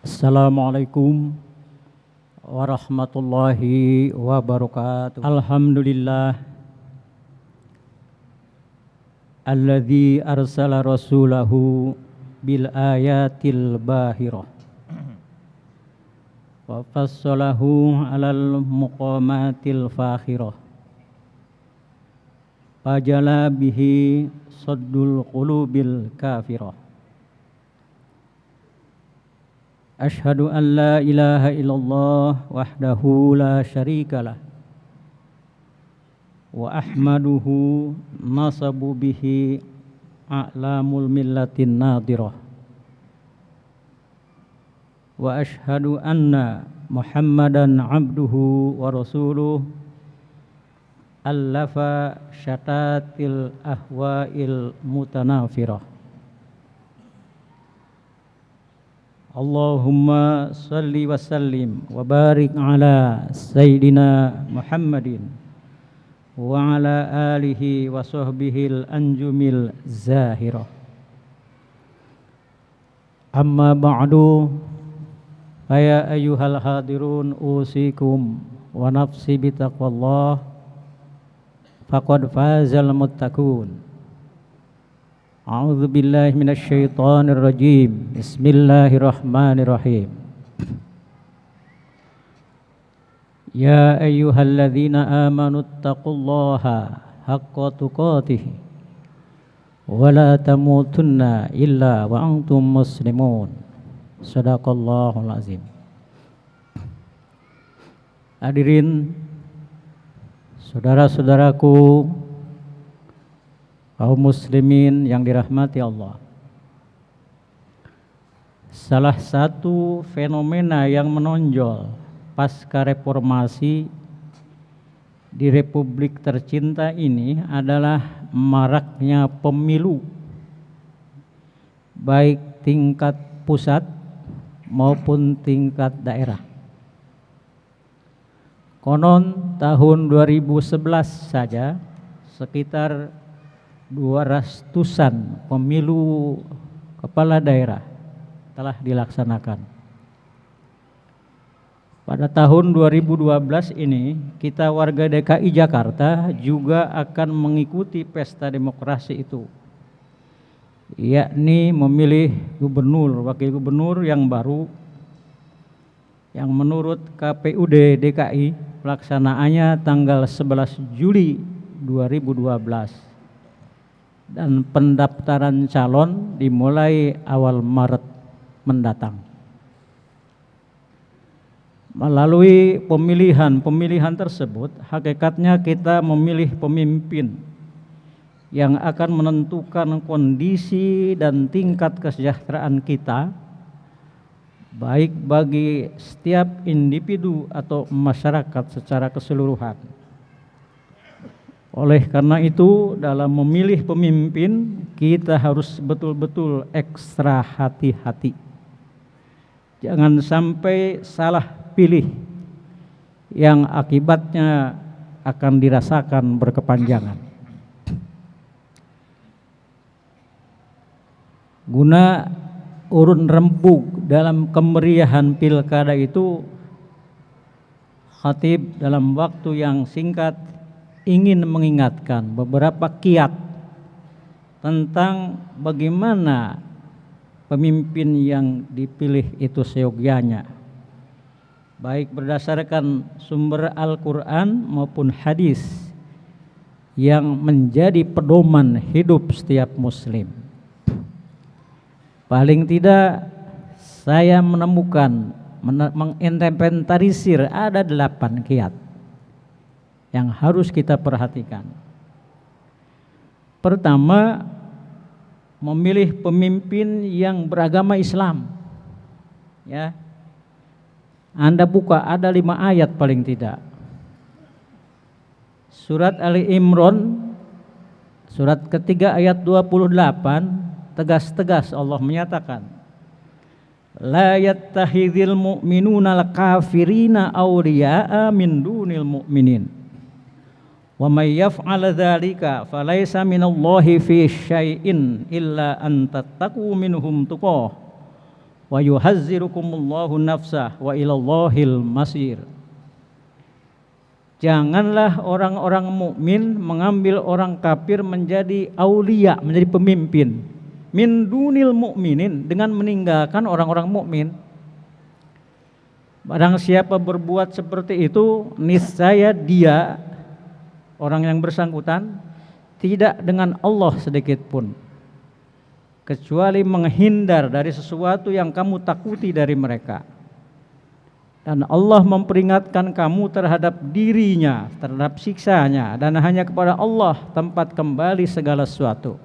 Assalamualaikum warahmatullahi wabarakatuh. Alhamdulillah alladzi arsala rasulahu bil ayatil bahirah wa fassalahu alal muqamatil fakhirah fajala bihi saddul qulubil kafirah. Ashhadu an la ilaha illallah wahdahu la syarika lah wa ahmaduhu nasabu bihi a'lamul millatin nadirah wa ashhadu anna muhammadan abduhu wa rasuluh allafa syatatil ahwa'il mutanafirah. Allahumma salli wa sallim wa barik ala Sayyidina Muhammadin wa ala alihi wa sahbihil anjumil zahirah. Amma ba'du, ya ayyuhal hadirun usikum wa nafsi bitaqwallah faqad fazal muttaqun. A'udzu billahi minasy syaithanir rajim. Bismillahirrahmanirrahim. Ya ayyuhalladzina amanu taqullaha haqqa tuqatih wa la tamutunna illa wa antum muslimun. Shadaqallahul azim. Hadirin saudara-saudaraku kaum muslimin yang dirahmati Allah. Salah satu fenomena yang menonjol pasca reformasi di Republik tercinta ini adalah maraknya pemilu, baik tingkat pusat maupun tingkat daerah. Konon tahun 2011 saja sekitar 200-an pemilu kepala daerah telah dilaksanakan. Pada tahun 2012 ini kita warga DKI Jakarta juga akan mengikuti pesta demokrasi itu, yakni memilih gubernur, wakil gubernur yang baru yang menurut KPUD DKI pelaksanaannya tanggal 11 Juli 2012. Dan pendaftaran calon dimulai awal Maret mendatang. Melalui pemilihan tersebut, hakikatnya kita memilih pemimpin yang akan menentukan kondisi dan tingkat kesejahteraan kita, baik bagi setiap individu atau masyarakat secara keseluruhan. Oleh karena itu, dalam memilih pemimpin kita harus betul-betul ekstra hati-hati. Jangan sampai salah pilih yang akibatnya akan dirasakan berkepanjangan. Guna urun rembuk dalam kemeriahan pilkada itu, khatib dalam waktu yang singkat ingin mengingatkan beberapa kiat tentang bagaimana pemimpin yang dipilih itu seyogyanya, baik berdasarkan sumber Al-Quran maupun hadis yang menjadi pedoman hidup setiap muslim. Paling tidak saya menemukan, menginventarisir ada 8 kiat yang harus kita perhatikan. Pertama, memilih pemimpin yang beragama Islam. Ya, Anda buka ada 5 ayat paling tidak. Surat Ali Imran, surat ketiga ayat 28, tegas-tegas Allah menyatakan, la yattakhidhil mu'minuna al-kafirina awliya'a min dunil mu'minin. Wa may yaf'al dzalika falaysa minallahi fi syai'in illa an tattaqu minhum tuqah wa yuhazzirukumullahu nafsah wa ilallahil masir. Janganlah orang-orang mukmin mengambil orang kafir menjadi aulia, menjadi pemimpin. Min dunil mukminin, dengan meninggalkan orang-orang mukmin. Barang siapa berbuat seperti itu, niscaya dia, orang yang bersangkutan, tidak dengan Allah sedikit pun, kecuali menghindar dari sesuatu yang kamu takuti dari mereka. Dan Allah memperingatkan kamu terhadap dirinya, terhadap siksanya, dan hanya kepada Allah tempat kembali segala sesuatu.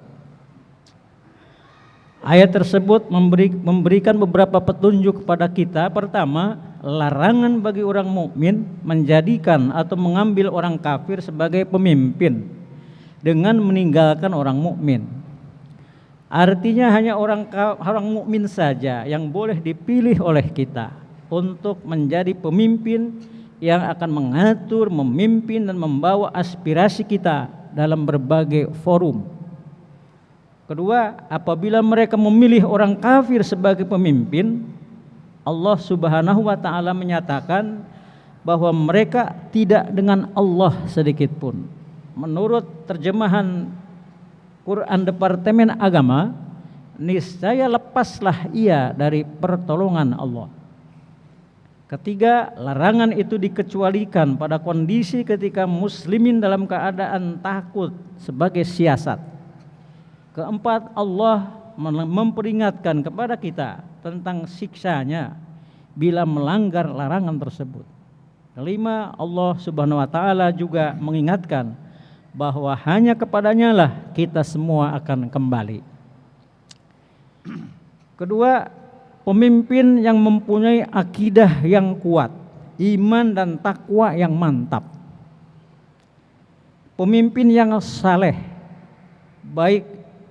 Ayat tersebut memberikan beberapa petunjuk kepada kita. Pertama, larangan bagi orang mukmin menjadikan atau mengambil orang kafir sebagai pemimpin dengan meninggalkan orang mukmin. Artinya hanya orang mukmin saja yang boleh dipilih oleh kita untuk menjadi pemimpin yang akan mengatur, memimpin dan membawa aspirasi kita dalam berbagai forum. Kedua, apabila mereka memilih orang kafir sebagai pemimpin, Allah Subhanahu wa taala menyatakan bahwa mereka tidak dengan Allah sedikit pun. Menurut terjemahan Quran Departemen Agama, niscaya lepaslah ia dari pertolongan Allah. Ketiga, larangan itu dikecualikan pada kondisi ketika muslimin dalam keadaan takut sebagai siasat. Keempat, Allah memperingatkan kepada kita tentang siksanya bila melanggar larangan tersebut. Kelima, Allah Subhanahu wa taala juga mengingatkan bahwa hanya kepadanya lah kita semua akan kembali. Kedua, pemimpin yang mempunyai akidah yang kuat, iman dan takwa yang mantap. Pemimpin yang saleh, baik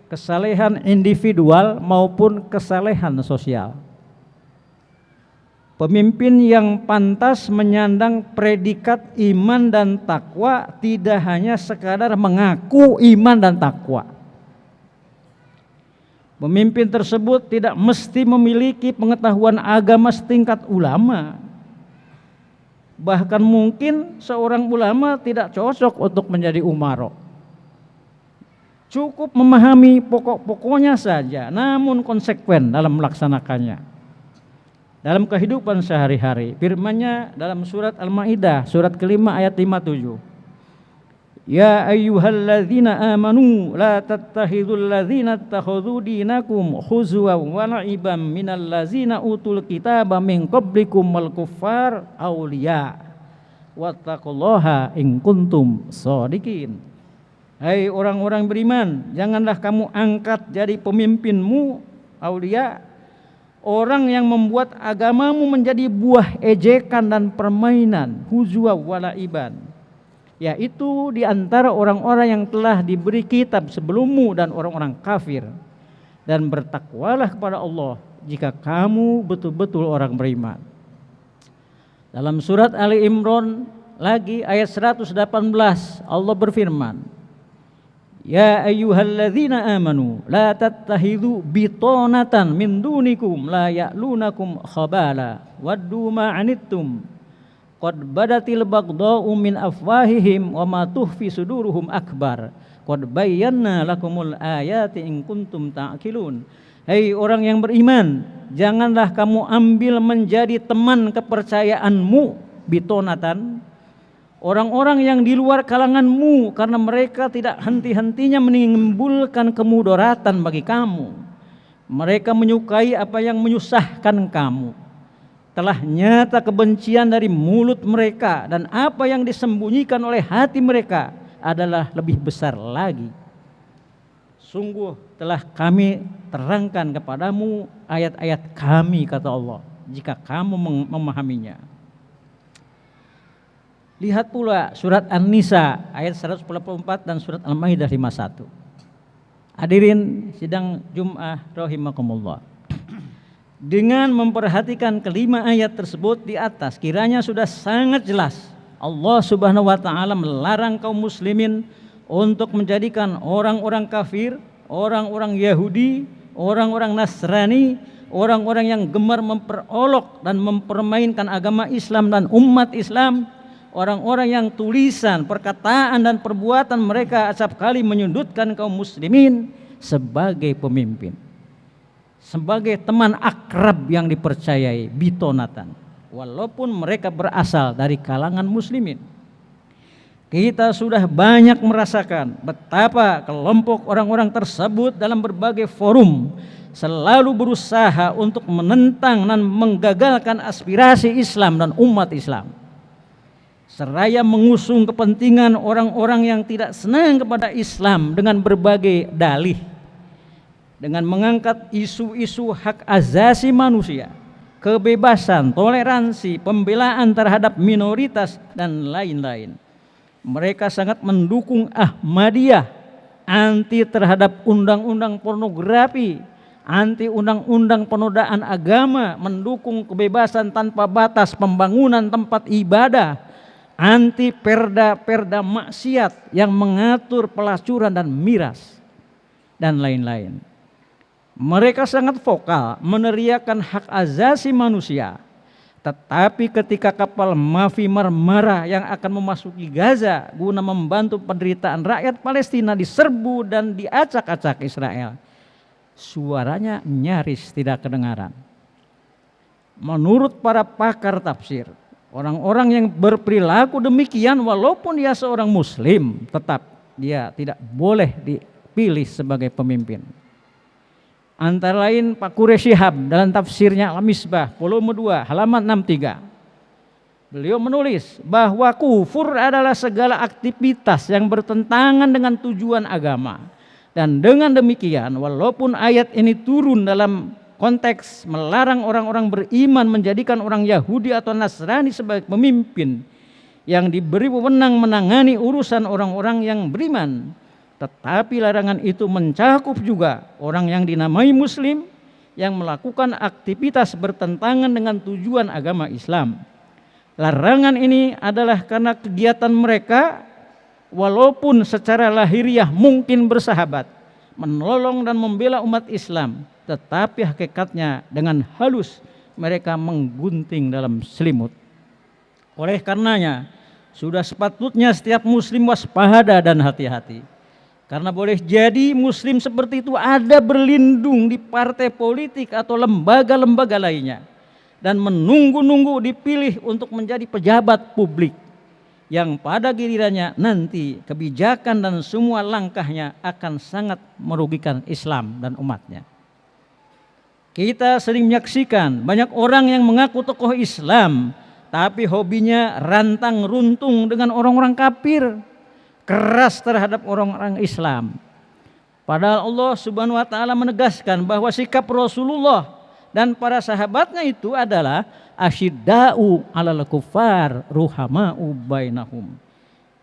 kesalehan individual maupun kesalehan sosial. Pemimpin yang pantas menyandang predikat iman dan takwa, tidak hanya sekadar mengaku iman dan takwa. Pemimpin tersebut tidak mesti memiliki pengetahuan agama setingkat ulama. Bahkan mungkin seorang ulama tidak cocok untuk menjadi umaro. Cukup memahami pokok-pokoknya saja, namun konsekuen dalam melaksanakannya dalam kehidupan sehari-hari. Firman-Nya dalam surat Al-Maidah, surat kelima ayat 57. Ya ayyuhalladzina amanu la tattakhidul ladzina ittakhadhu dinakum khuzwan wa la'iban minal ladzina utul kitaba min qablikum wal kuffar awliya wattaqullaha in kuntum shadiqin. Hai orang-orang beriman, janganlah kamu angkat jadi pemimpinmu aulia orang yang membuat agamamu menjadi buah ejekan dan permainan, huzwa walaiban, yaitu di antara orang-orang yang telah diberi kitab sebelummu dan orang-orang kafir. Dan bertakwalah kepada Allah jika kamu betul-betul orang beriman. Dalam surat Ali Imran lagi ayat 118 Allah berfirman, Ya ayyuhalladzina amanu la tattakhidhu bitonatan min dunikum la ya'lunakum khabala waddu ma anittum qad badatil baghdha'u min afwahihim wa ma tuhfi suduruhum akbar qad bayyana lakumul ayati in kuntum ta'qilun. Hei orang yang beriman, janganlah kamu ambil menjadi teman kepercayaanmu bitonatan orang-orang yang di luar kalanganmu, karena mereka tidak henti-hentinya menimbulkan kemudaratan bagi kamu. Mereka menyukai apa yang menyusahkan kamu. Telah nyata kebencian dari mulut mereka, dan apa yang disembunyikan oleh hati mereka adalah lebih besar lagi. Sungguh telah kami terangkan kepadamu ayat-ayat kami, kata Allah, jika kamu memahaminya. Lihat pula surat An-Nisa ayat 184 dan surat Al-Maidah 51. Hadirin sidang Jum'ah rahimakumullah. Dengan memperhatikan kelima ayat tersebut di atas, kiranya sudah sangat jelas Allah Subhanahu wa taala melarang kaum muslimin untuk menjadikan orang-orang kafir, orang-orang Yahudi, orang-orang Nasrani orang-orang yang gemar memperolok dan mempermainkan agama Islam dan umat Islam, orang-orang yang tulisan, perkataan dan perbuatan mereka acap kali menyudutkan kaum muslimin sebagai pemimpin, sebagai teman akrab yang dipercayai bitonatan, walaupun mereka berasal dari kalangan muslimin. Kita sudah banyak merasakan betapa kelompok orang-orang tersebut dalam berbagai forum selalu berusaha untuk menentang dan menggagalkan aspirasi Islam dan umat Islam, seraya mengusung kepentingan orang-orang yang tidak senang kepada Islam dengan berbagai dalih, dengan mengangkat isu-isu hak asasi manusia, kebebasan, toleransi, pembelaan terhadap minoritas dan lain-lain. Mereka sangat mendukung Ahmadiyah, anti terhadap undang-undang pornografi, anti undang-undang penodaan agama, mendukung kebebasan tanpa batas pembangunan tempat ibadah, anti perda-perda maksiat yang mengatur pelacuran dan miras, dan lain-lain. Mereka sangat vokal meneriakan hak asasi manusia. Tetapi ketika kapal Mavi Marmara yang akan memasuki Gaza guna membantu penderitaan rakyat Palestina diserbu dan diacak-acak Israel, suaranya nyaris tidak kedengaran. Menurut para pakar tafsir, orang-orang yang berperilaku demikian walaupun dia seorang muslim, tetap dia tidak boleh dipilih sebagai pemimpin. Antara lain Pak Quraish Shihab dalam tafsirnya Al-Misbah volume 2 halaman 63. Beliau menulis bahwa kufur adalah segala aktivitas yang bertentangan dengan tujuan agama. Dan dengan demikian walaupun ayat ini turun dalam konteks melarang orang-orang beriman menjadikan orang Yahudi atau Nasrani sebagai pemimpin yang diberi wewenang menangani urusan orang-orang yang beriman, tetapi larangan itu mencakup juga orang yang dinamai muslim yang melakukan aktivitas bertentangan dengan tujuan agama Islam. Larangan ini adalah karena kegiatan mereka walaupun secara lahiriah mungkin bersahabat, menolong dan membela umat Islam, tetapi hakikatnya dengan halus mereka menggunting dalam selimut. Oleh karenanya sudah sepatutnya setiap muslim waspada dan hati-hati. Karena boleh jadi muslim seperti itu ada berlindung di partai politik atau lembaga-lembaga lainnya dan menunggu-nunggu dipilih untuk menjadi pejabat publik yang pada gilirannya nanti kebijakan dan semua langkahnya akan sangat merugikan Islam dan umatnya. Kita sering menyaksikan banyak orang yang mengaku tokoh Islam tapi hobinya rantang runtung dengan orang-orang kafir, keras terhadap orang-orang Islam. Padahal Allah Subhanahu wa taala menegaskan bahwa sikap Rasulullah dan para sahabatnya itu adalah asyidda'u 'alal kuffar ruhama'u bainahum.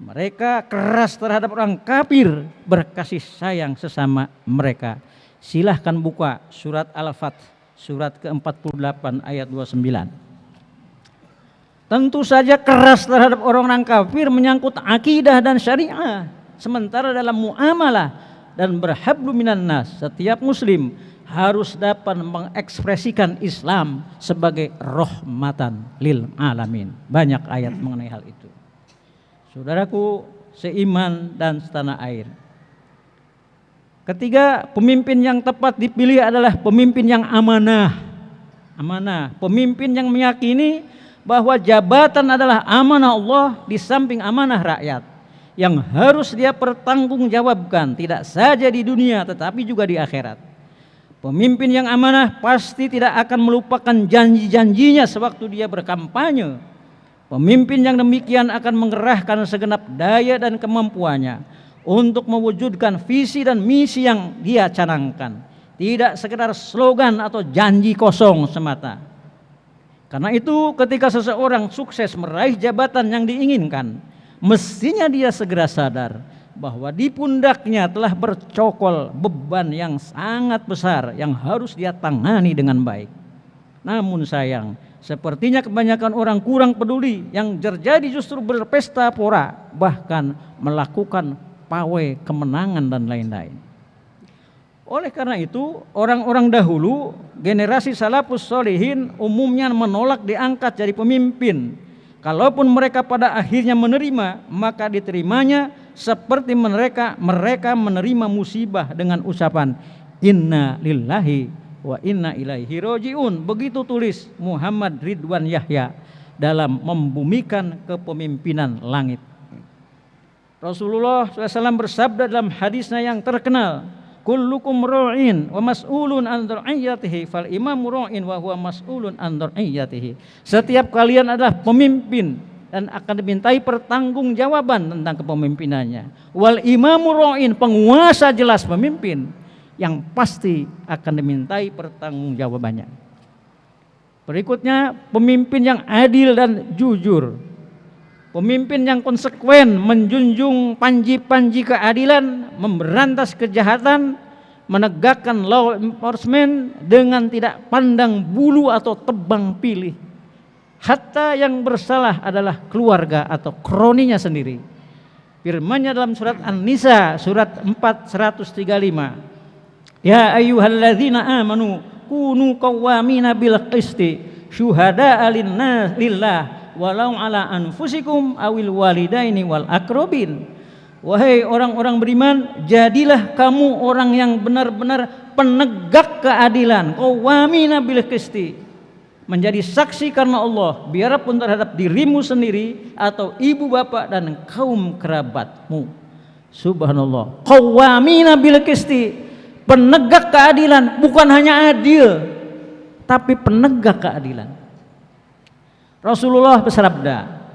Mereka keras terhadap orang kafir, berkasih sayang sesama mereka. Silahkan buka surat Al-Fath, surat ke-48 ayat 29. Tentu saja keras terhadap orang-orang kafir menyangkut akidah dan syariah. Sementara dalam muamalah dan berhablu minan nas, setiap muslim harus dapat mengekspresikan Islam sebagai rahmatan lil alamin. Banyak ayat mengenai hal itu. Saudaraku seiman dan setanah air. Ketiga, pemimpin yang tepat dipilih adalah pemimpin yang amanah. Amanah, pemimpin yang meyakini bahwa jabatan adalah amanah Allah di samping amanah rakyat yang harus dia pertanggungjawabkan tidak saja di dunia tetapi juga di akhirat. Pemimpin yang amanah pasti tidak akan melupakan janji-janjinya sewaktu dia berkampanye. Pemimpin yang demikian akan mengerahkan segenap daya dan kemampuannya untuk mewujudkan visi dan misi yang dia canangkan, tidak sekedar slogan atau janji kosong semata. Karena itu ketika seseorang sukses meraih jabatan yang diinginkan, mestinya dia segera sadar bahwa di pundaknya telah bercokol beban yang sangat besar yang harus dia tangani dengan baik. Namun sayang, sepertinya kebanyakan orang kurang peduli, yang terjadi justru berpesta pora, bahkan melakukan pawai kemenangan dan lain-lain. Oleh karena itu, orang-orang dahulu, generasi salafus sholihin umumnya menolak diangkat jadi pemimpin. Kalaupun mereka pada akhirnya menerima, maka diterimanya seperti mereka menerima musibah dengan ucapan inna lillahi wa inna ilaihi rojiun. Begitu tulis Muhammad Ridwan Yahya dalam membumikan kepemimpinan langit. Rasulullah SAW bersabda dalam hadisnya yang terkenal, kullukum ra'in wa mas'ulun an ra'iyatihi fal imamu ra'in wa huwa mas'ulun an ra'iyatihi. Setiap kalian adalah pemimpin dan akan dimintai pertanggungjawaban tentang kepemimpinannya. Wal imamu ra'in, penguasa jelas pemimpin yang pasti akan dimintai pertanggungjawabannya. Berikutnya, pemimpin yang adil dan jujur. Pemimpin yang konsekuen menjunjung panji-panji keadilan, memberantas kejahatan, menegakkan law enforcement dengan tidak pandang bulu atau tebang pilih. Hatta yang bersalah adalah keluarga atau kroninya sendiri. Firman-Nya dalam surat An-Nisa surat 4:135. Ya ayyuhalladzina amanu kunu qawwamina bil qisti syuhada'a lillah walau ala anfusikum awil walidaini wal akrobin. Wahai orang-orang beriman, jadilah kamu orang yang benar-benar penegak keadilan, qawwamina bil qisti, menjadi saksi karena Allah, biarpun terhadap dirimu sendiri atau ibu bapak dan kaum kerabatmu. Subhanallah, qawwamina bil qisti, penegak keadilan, bukan hanya adil tapi penegak keadilan. Rasulullah bersabda,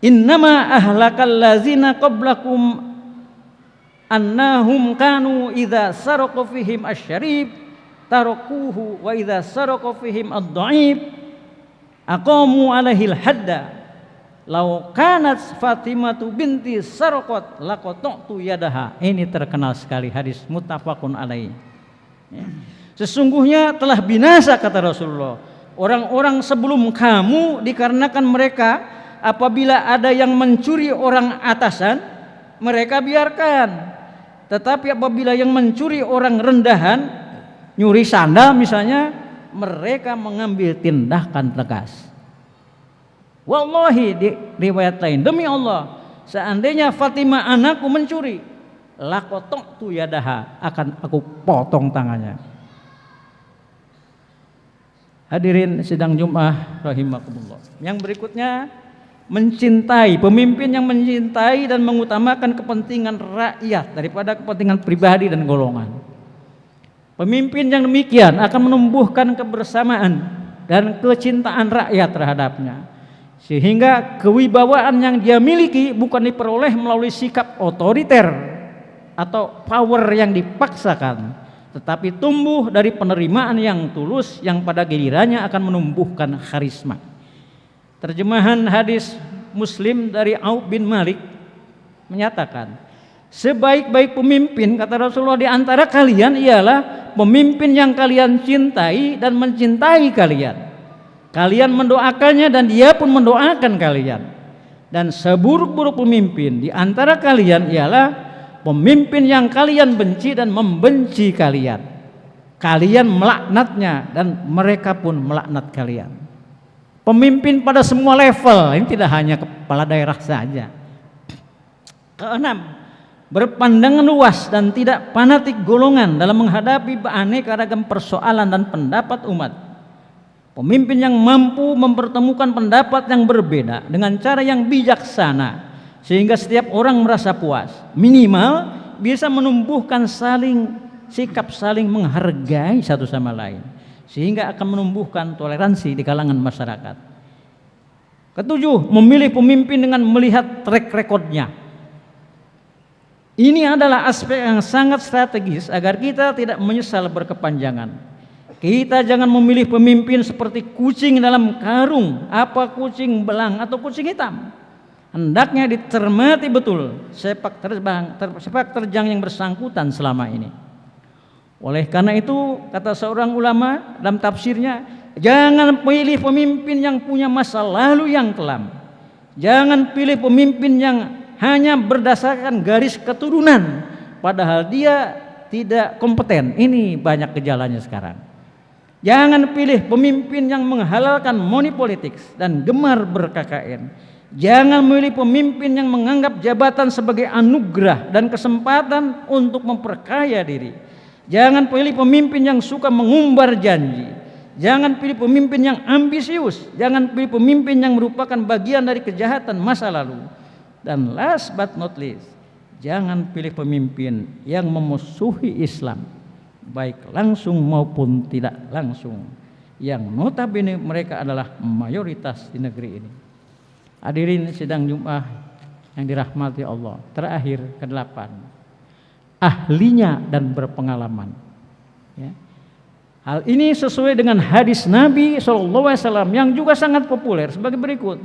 innama ahlakal lazina qablakum annahum kanu idza saraqa fihim asy-syarif tarakuhu wa idza saraqa fihim ad-dha'if aqamu alaihil hadda law kanat Fatimatu binti sarqat laqata'tu yadaha. Ini terkenal sekali, hadis muttafaqun alaih. Sesungguhnya telah binasa, kata Rasulullah, orang-orang sebelum kamu dikarenakan mereka apabila ada yang mencuri orang atasan, mereka biarkan. Tetapi apabila yang mencuri orang rendahan, nyuri sandal misalnya, mereka mengambil tindakan tegas. Wallahi, di riwayat lain, demi Allah, seandainya Fatimah anakku mencuri, laqata'tu yadaha, akan aku potong tangannya. Hadirin sidang Jumat rahimakumullah. Yang berikutnya, mencintai, pemimpin yang mencintai dan mengutamakan kepentingan rakyat daripada kepentingan pribadi dan golongan. Pemimpin yang demikian akan menumbuhkan kebersamaan dan kecintaan rakyat terhadapnya, sehingga kewibawaan yang dia miliki bukan diperoleh melalui sikap otoriter atau power yang dipaksakan, tetapi tumbuh dari penerimaan yang tulus yang pada gilirannya akan menumbuhkan karisma. Terjemahan hadis Muslim dari Auf bin Malik menyatakan, sebaik-baik pemimpin, kata Rasulullah, di antara kalian ialah pemimpin yang kalian cintai dan mencintai kalian. Kalian mendoakannya dan dia pun mendoakan kalian. Dan seburuk-buruk pemimpin di antara kalian ialah pemimpin yang kalian benci dan membenci kalian. Kalian melaknatnya dan mereka pun melaknat kalian. Pemimpin pada semua level, ini tidak hanya kepala daerah saja. Keenam, berpandangan luas dan tidak fanatik golongan dalam menghadapi aneka ragam persoalan dan pendapat umat. Pemimpin yang mampu mempertemukan pendapat yang berbeda dengan cara yang bijaksana sehingga setiap orang merasa puas, minimal bisa menumbuhkan sikap saling menghargai satu sama lain, sehingga akan menumbuhkan toleransi di kalangan masyarakat. Ketujuh, memilih pemimpin dengan melihat track recordnya. Ini adalah aspek yang sangat strategis agar kita tidak menyesal berkepanjangan. Kita jangan memilih pemimpin seperti kucing dalam karung, apa kucing belang atau kucing hitam. Hendaknya dicermati betul sepak terjang yang bersangkutan selama ini. Oleh karena itu, kata seorang ulama dalam tafsirnya, jangan pilih pemimpin yang punya masa lalu yang kelam. Jangan pilih pemimpin yang hanya berdasarkan garis keturunan, padahal dia tidak kompeten. Ini banyak gejalanya sekarang. Jangan pilih pemimpin yang menghalalkan money politics dan gemar ber-KKN. Jangan memilih pemimpin yang menganggap jabatan sebagai anugerah dan kesempatan untuk memperkaya diri. Jangan pilih pemimpin yang suka mengumbar janji. Jangan pilih pemimpin yang ambisius. Jangan pilih pemimpin yang merupakan bagian dari kejahatan masa lalu. Dan last but not least, jangan pilih pemimpin yang memusuhi Islam, baik langsung maupun tidak langsung, yang notabene mereka adalah mayoritas di negeri ini. Hadirin sidang Jumat yang dirahmati Allah. Terakhir, ke-8, ahlinya dan berpengalaman. Ya. Hal ini sesuai dengan hadis Nabi SAW yang juga sangat populer sebagai berikut.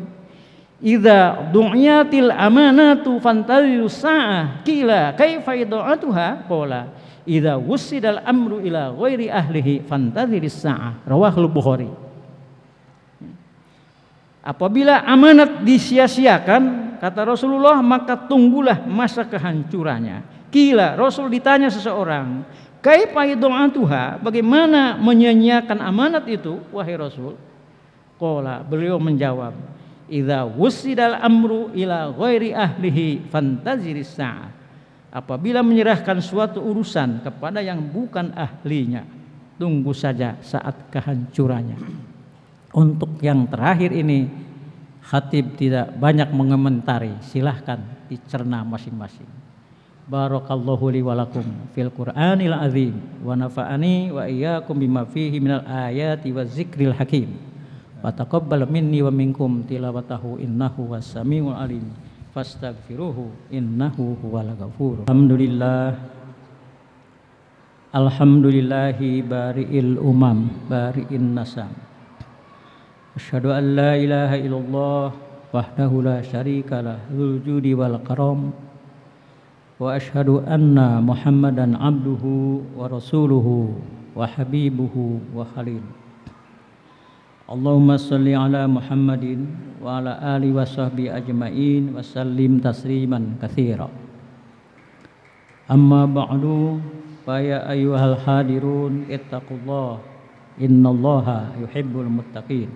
Idza du'yatil amanatu fantaziru sa'ah qila kaifa ida'atuha qala idza wussidal amru ila ghairi ahlihi fantaziris sa'ah rawahul Bukhari. Apabila amanat disia-siakan, kata Rasulullah, maka tunggulah masa kehancurannya. Qila, Rasul ditanya seseorang, kaifa ida'atuha, bagaimana menyia-nyiakan amanat itu wahai Rasul? Qala, beliau menjawab, idza wussidal amru ila ghairi ahlihi fantaziris sa'ah. Apabila menyerahkan suatu urusan kepada yang bukan ahlinya, tunggu saja saat kehancurannya. Untuk yang terakhir ini, khatib tidak banyak mengomentari, silahkan dicerna masing-masing. Barakallahu li wa lakum fil Qur'anil azim wa nafa'ani wa iyyakum bima fihi minal ayati wa zikril hakim. Wa taqabbal minni wa minkum tilawatahu innahu was-sami'ul alim. Fastaghfiruhu innahu huwal ghafur. Alhamdulillahi bari'il umam bari'in nasam. Asyhadu an la ilaha illallah wahdahu la syarika lah dzul judi wal karam. Wa asyhadu anna Muhammadan abduhu wa rasuluhu wa habibuhu wa khalil. Allahumma salli ala Muhammadin wa ala ali wa sahbi ajma'in wa sallim tasliman katsira. Amma ba'du, fa ya ayyuhal hadirun ittaqullah innallaha yuhibbul muttaqin.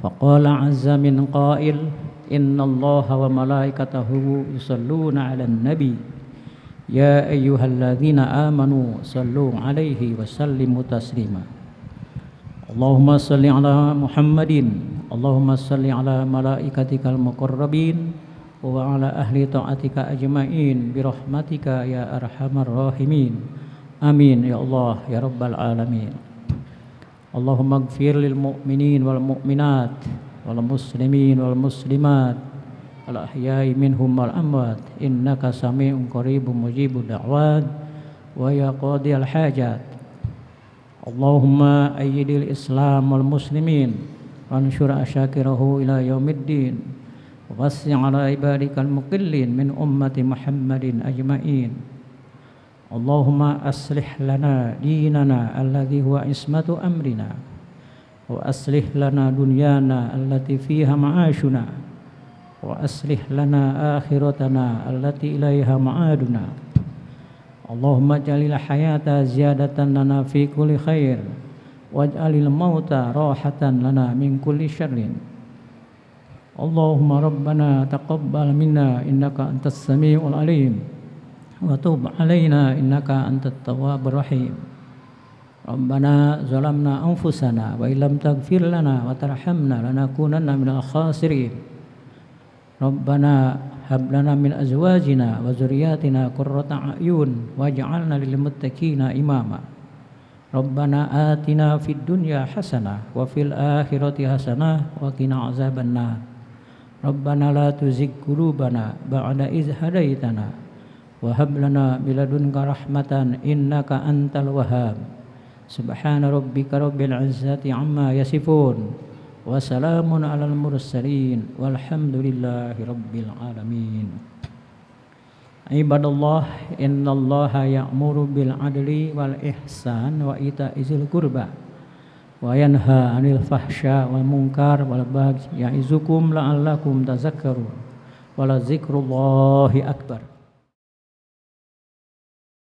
Faqala azza min qail innallaha wa malaikatahu yusalluna 'alan nabi ya ayyuhalladzina amanu sallu 'alaihi wa sallimu taslima. Allahumma salli ala Muhammadin, Allahumma salli ala malaikatikal muqarrabin wa ala ahli ta'atika ajma'in bi rahmatika ya arhamar rahimin. Amin ya Allah ya rabbal alamin. Allahumma ighfir lil mu'minin wal mu'minat wal muslimin wal muslimat al ahya'i minhum wal amwat innaka sami'un qaribun mujibud da'wat wa ya qadiyal hajat. Allahumma ayyidil islam wal muslimin wanshur asyakirahu ila yaumiddin wa wassi' ala ibadikal muqillin min ummati Muhammadin ajma'in. Allahumma aslih lana dinana alladhi huwa ismatu amrina wa aslih lana dunyana allati fiha ma'ashuna wa aslih lana akhiratana allati ilaiha ma'aduna. Allahumma jalil hayata ziyadatan lana fi kulli khair waj'alil mauta rahatan lana min kulli syarrin. Allahumma rabbana taqabbal minna innaka antas sami'ul alim wa tub alaina innaka antat tawwabur rahim. Rabbana zalamna anfusana wa illam taghfir lana wa tarhamna lanakunanna minal khasirin. Rabbana hab lana min azwajina wa dzurriyyatina qurrata a'yun waj'alna lil muttaqina imama. Rabbana atina fid dunya hasanah wa fil akhirati hasanah wa qina azabannar. Rabbana la tuzigh qulubana ba'da idh hadaitana wa hab lana min ladunka rahmatan innaka antal wahhab. Subhana rabbika rabbil izzati amma yasifun wa salamun alal mursalin walhamdulillahi rabbil alamin. Ibadallah, innallaha ya'muru bil adli wal ihsan wa ita'izil qurba wa yanha 'anil fahsya wal munkar wal baghi ya'izukum la'allakum tadhakkarun wa la dzikrullahi akbar.